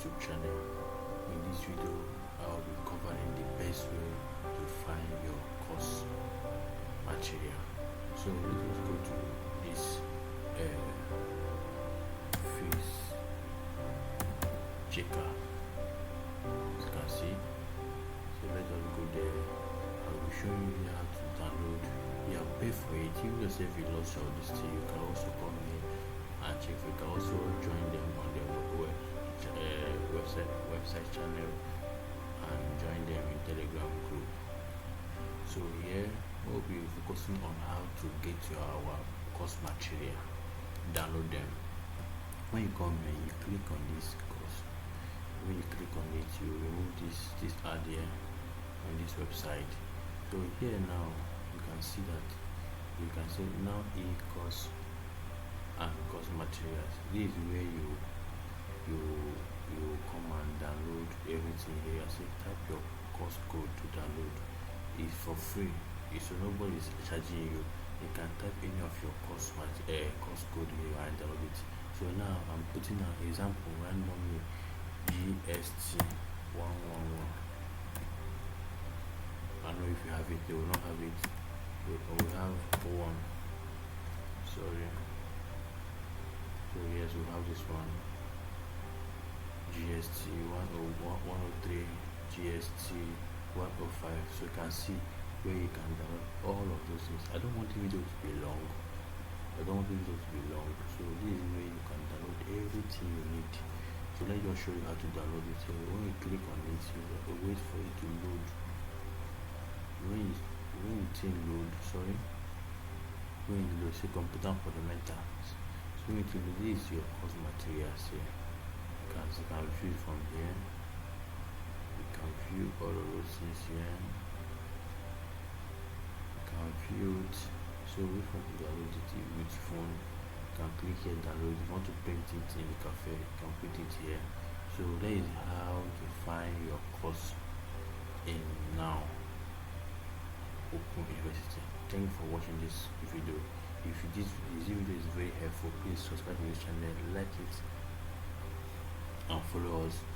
YouTube channel. In this video, I'll be covering the best way to find your course material. So let us go to this fees checker. As you can see, so let us go there. I will show you how to download. You have paid for it. Even if you lost all this thing, you can also come in and check. You can also join them on their website channel and join them in Telegram group. So here we'll be focusing on how to get our course material, download them. When you come here, you click on this course. When you click on it, you remove this ad here on this website. So here now you can see that you can say now e-course and course materials. This is where you come and download everything here. I say type your course code to download. It's for free, so nobody is charging you. You can type any of your course code here and download it. So now I'm putting an example randomly, GST 111. I don't know if you have it, they will not have it. We have one. Sorry. So yes, we have this one. GST 103, GST 105. So you can see where you can download all of those things. I don't want the video to be long. So this is where you can download everything you need. So let me just show you how to download it. So when you click on it, you wait for it to load. When you load, say computer fundamentals. So when you load, this is your course materials here. You can view from here. You can view all of those things here. You can view it. So which one to download it with phone? You can click here, download. If you want to print it in the cafe, you can put it here. So that is how to find your course in Noun Open University. Thank you for watching this video. If this video is very helpful, please subscribe to this channel, like it, and follow us